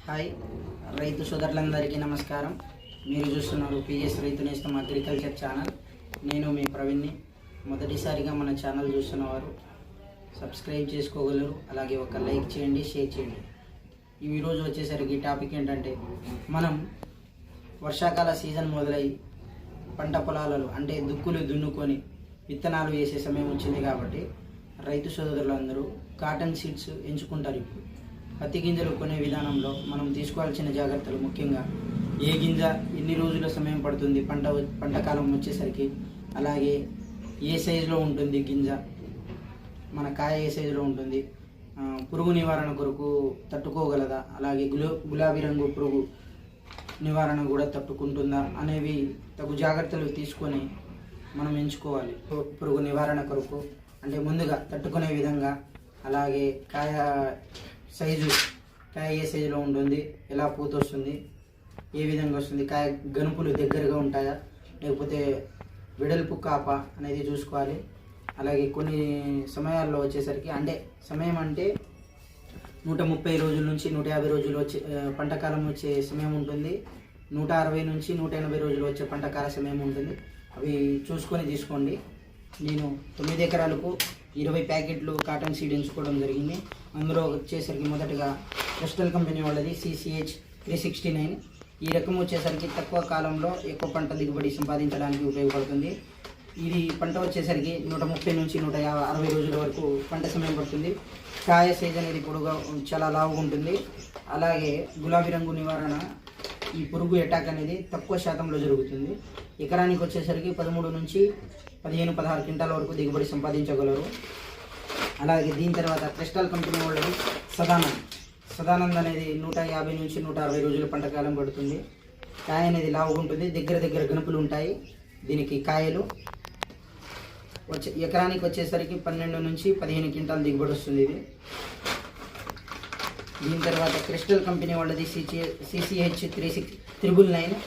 Hi రైతు సోదరులందరికీ నమస్కారం. మీరు చూస్తున్నారు పిఎస్ రైతు నేస్తం అగ్రికల్చర్ ఛానల్. నేను మీ ప్రవీణ్ని. మొదటిసారిగా మన ఛానల్ చూస్తున్నవారు సబ్స్క్రైబ్ చేసుకోగలరు, అలాగే ఒక లైక్ చేయండి, షేర్ చేయండి. ఈరోజు వచ్చేసరికి టాపిక్ ఏంటంటే, మనం వర్షాకాల సీజన్ మొదలై పంట పొలాలలో అంటే దుక్కులు దున్నుకొని విత్తనాలు వేసే సమయం వచ్చింది కాబట్టి రైతు సోదరులందరూ కాటన్ సీడ్స్ ఎంచుకుంటారు. ఇప్పుడు పత్తి గింజలు కొనే విధానంలో మనం తీసుకోవాల్సిన జాగ్రత్తలు, ముఖ్యంగా ఏ గింజ ఎన్ని రోజుల సమయం పడుతుంది పంట కాలం వచ్చేసరికి, అలాగే ఏ సైజులో ఉంటుంది గింజ, మన కాయ ఏ సైజులో ఉంటుంది, పురుగు నివారణ కొరకు తట్టుకోగలదా, అలాగే గులాబీ రంగు పురుగు నివారణ కూడా తట్టుకుంటుందా అనేవి తగు జాగ్రత్తలు తీసుకొని మనం ఎంచుకోవాలి. పురుగు నివారణ కొరకు అంటే ముందుగా తట్టుకునే విధంగా, అలాగే కాయ సైజు, కాయ ఏ సైజులో ఉంటుంది, ఎలా పూత వస్తుంది, ఏ విధంగా వస్తుంది, కాయ గనుపులు దగ్గరగా ఉంటాయా లేకపోతే వెడల్పు కాప అనేది చూసుకోవాలి. అలాగే కొన్ని సమయాల్లో వచ్చేసరికి సమయం అంటే 130 రోజుల నుంచి 150 రోజులు వచ్చే పంటకాలం వచ్చే సమయం ఉంటుంది, 160 నుంచి 180 రోజులు వచ్చే పంటకాల సమయం ఉంటుంది. అవి చూసుకొని తీసుకోండి. నేను 9 ఎకరాలకు 20 ప్యాకెట్లు కాటన్ సీడ్ ఎంచుకోవడం జరిగింది. అందులో వచ్చేసరికి మొదటగా క్రిస్టల్ కంపెనీ వాళ్ళది CCH 369. ఈ రకం వచ్చేసరికి తక్కువ కాలంలో ఎక్కువ పంట దిగుబడి సంపాదించడానికి ఉపయోగపడుతుంది. ఇది పంట వచ్చేసరికి 130 నుంచి 160 రోజుల వరకు పంట సమయం పడుతుంది. కాయ సైజ్ అనేది పొడుగా చాలా లావుగా ఉంటుంది. అలాగే గులాబీ రంగు నివారణ, ఈ పురుగు అటాక్ అనేది తక్కువ శాతంలో జరుగుతుంది. ఎకరానికి వచ్చేసరికి 13 నుంచి 15-16 క్వింటాల వరకు దిగుబడి సంపాదించగలరు. అలాగే దీని తర్వాత క్రిస్టల్ కంపెనీ వాళ్ళది సదానంద్ అనేది 150 నుంచి 160 రోజుల పంటకాలం పడుతుంది. కాయ అనేది లావుగా ఉంటుంది, దగ్గర గనుపులు ఉంటాయి. దీనికి కాయలు ఎకరానికి వచ్చేసరికి 12 నుంచి 15 క్వింటాల దిగుబడి వస్తుంది ఇది. దీని తర్వాత క్రిస్టల్ కంపెనీ వాళ్ళది CCH 369.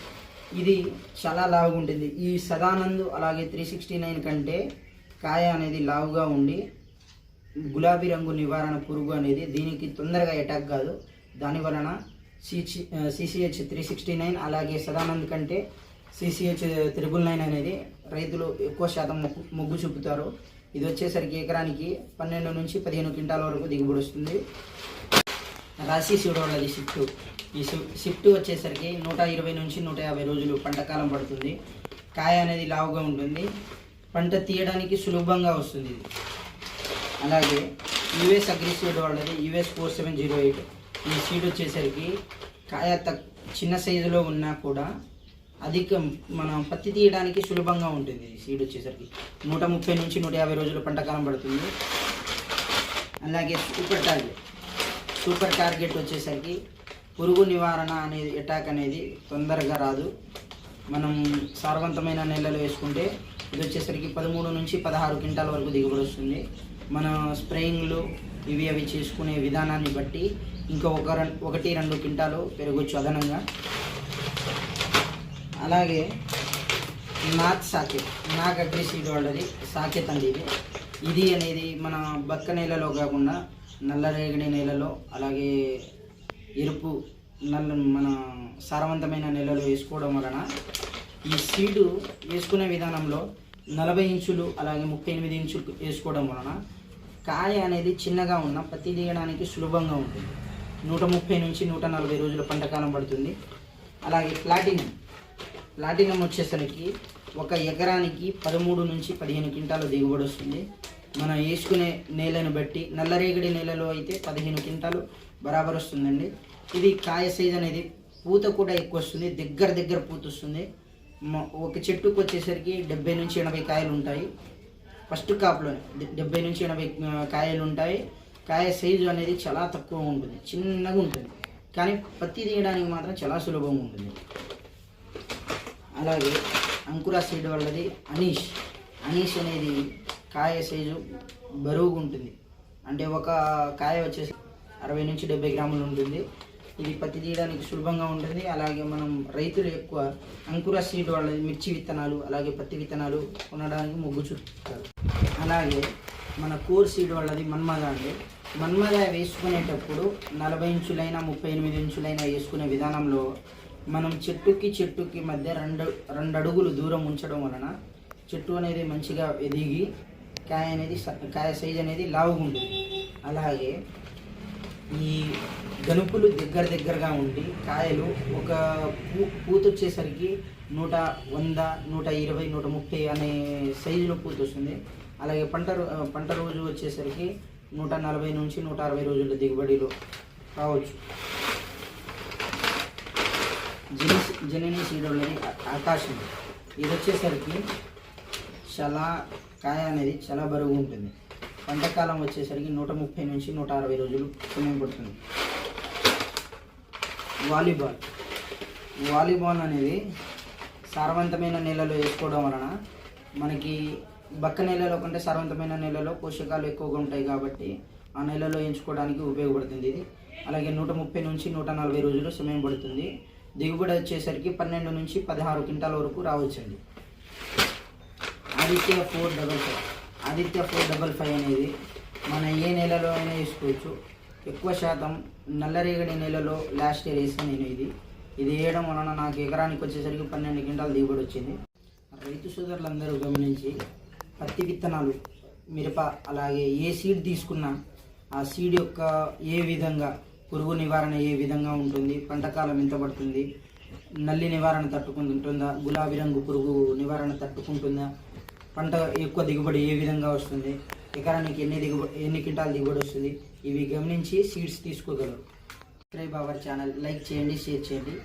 ఇది చాలా లావుగా ఉంటుంది. ఈ సదానంద్ అలాగే 369 కంటే కాయ అనేది లావుగా ఉండి గులాబీ రంగు నివారణ పురుగు అనేది దీనికి తొందరగా అటాక్ కాదు. దానివలన CCH 369 అలాగే సదానంద్ కంటే CCH 399 అనేది రైతులు ఎక్కువ శాతం మొగ్గు చూపుతారు. ఇది వచ్చేసరికి ఎకరానికి 12 నుంచి 15 క్వింటాల వరకు దిగుబడి వస్తుంది. రాశి సీడ్ వాళ్ళది షిఫ్ట్ వచ్చేసరికి 120 నుంచి 150 రోజులు పంటకాలం పడుతుంది. కాయ అనేది లావుగా ఉంటుంది, పంట తీయడానికి సులభంగా వస్తుంది ఇది. అలాగే US అగ్రి సీడ్ వాళ్ళది US 4708. ఈ సీడ్ వచ్చేసరికి కాయ చిన్న సైజులో ఉన్నా కూడా మనం పత్తి తీయడానికి సులభంగా ఉంటుంది. ఈ సీడ్ వచ్చేసరికి 130 నుంచి 150 రోజుల పంటకాలం పడుతుంది. అలాగే సూపర్ టార్గెట్ వచ్చేసరికి పురుగు నివారణ అనేది అటాక్ అనేది తొందరగా రాదు. మనం సారవంతమైన నెలలో వేసుకుంటే ఇది వచ్చేసరికి 13 నుంచి 16 క్వింటాల వరకు దిగుబడి వస్తుంది. మన స్ప్రేయింగ్లు అవి చేసుకునే విధానాన్ని బట్టి ఇంకా 1-2 క్వింటాలు పెరగొచ్చు అదనంగా. అలాగే నాగ్ అగ్రి సీడ్ వాళ్ళది సాకెత్ అండి. ఇది అనేది మన బక్క నేలలో కాకుండా నల్లరేగడి నేలలో, అలాగే ఎరుపు మన సారవంతమైన నేలలో వేసుకోవడం వలన ఈ సీడు వేసుకునే విధానంలో 40 ఇంచులు అలాగే 38 ఇంచులు వేసుకోవడం వలన కాయ అనేది చిన్నగా ఉన్న పత్తి తీయడానికి సులభంగా ఉంటుంది. 130 నుంచి 140 రోజుల పంటకాలం పడుతుంది. అలాగే ప్లాటినం వచ్చేసరికి ఒక ఎకరానికి 13 నుంచి 15 క్వింటాల దిగుబడి వస్తుంది. మనం వేసుకునే నేలను బట్టి నల్లరేగడి నేలలో అయితే 15 క్వింటాలు బరాబర్ వస్తుందండి. ఇది కాయ సైజ్ అనేది పూత కూడా ఎక్కువ వస్తుంది, దగ్గర పూత వస్తుంది. ఒక చెట్టుకు వచ్చేసరికి 70 నుంచి 80 కాయలు ఉంటాయి. ఫస్ట్ కాపులోనే 70 నుంచి 80 కాయలు ఉంటాయి. కాయ సైజు అనేది చాలా తక్కువ ఉంటుంది, చిన్నగా ఉంటుంది, కానీ పత్తి తీయడానికి మాత్రం చాలా సులభంగా ఉంటుంది. అలాగే అంకురా సీడ్ వాళ్ళది అనీష్ అనేది కాయ సైజు బరువుగా ఉంటుంది. అంటే ఒక కాయ వచ్చేసి 60 నుంచి 70 గ్రాములు ఉంటుంది. ఇది పత్తి తీయడానికి సులభంగా ఉంటుంది. అలాగే మనం రైతులు ఎక్కువ అంకురా సీడ్ వాళ్ళది మిర్చి విత్తనాలు అలాగే పత్తి విత్తనాలు కొనడానికి మొగ్గు చూపుతారు. అలాగే మన కోర్ సీడ్ వాళ్ళది మన్మద అండి. మన్మద వేసుకునేటప్పుడు 40 ఇంచులైనా 38 ఇంచులైనా వేసుకునే విధానంలో మనం చెట్టుకి మధ్య రెండు అడుగులు దూరం ఉంచడం వలన చెట్టు అనేది మంచిగా ఎదిగి కాయ సైజ్ అనేది లావుగుంటుంది. అలాగే ఈ గనుపులు దగ్గరగా ఉండి కాయలు ఒక పూత వచ్చేసరికి 100, 120, 130 అనే సైజులో పూత వస్తుంది. అలాగే పంట రోజు వచ్చేసరికి 140 నుంచి 160 రోజుల దిగుబడిలో రావచ్చు. జెనిని సీడ్లోని ఆకాశం ఇది వచ్చేసరికి చాలా కాయ అనేది చాలా బరువు ఉంటుంది. పంటకాలం వచ్చేసరికి 130 నుంచి 160 రోజులు సమయం పడుతుంది. వాలీబాల్ అనేది సారవంతమైన నేలలో వేసుకోవడం వలన మనకి బక్క నేలలో కంటే సారవంతమైన నేలలో పోషకాలు ఎక్కువగా ఉంటాయి కాబట్టి ఆ నేలలో ఎంచుకోవడానికి ఉపయోగపడుతుంది ఇది. అలాగే 130 నుంచి 140 రోజులు సమయం పడుతుంది. దిగుబడి వచ్చేసరికి 12 నుంచి 16 క్వింటాల వరకు రావచ్చండి. ఆదిత్య 455 అనేది మన ఏ నెలలో అయినా వేసుకోవచ్చు. ఎక్కువ శాతం నల్లరేగడి నెలలో లాస్ట్ ఇయర్ వేసాను నేను. ఇది వేయడం వలన నాకు ఎకరానికి వచ్చేసరికి 12 క్వింటాల దిగుబడి వచ్చింది. రైతు సోదరులందరూ గమనించి పత్తి విత్తనాలు, మిరప అలాగే ఏ సీడ్ తీసుకున్నా ఆ సీడ్ యొక్క ఏ విధంగా పురుగు నివారణ ఏ విధంగా ఉంటుంది, పంటకాలం ఎంత పడుతుంది, నల్లి నివారణ తట్టుకుంటుందా, గులాబీ రంగు పురుగు నివారణ తట్టుకుంటుందా, పంట ఎక్కువ దిగుబడి ఏ విధంగా వస్తుంది, ఎకరానికి ఎన్ని క్వింటాల దిగుబడి వస్తుంది, ఇవి గమనించి సీడ్స్ తీసుకోగలరు. సబ్స్క్రైబ్ అవర్ ఛానల్, లైక్ చేయండి, షేర్ చేయండి.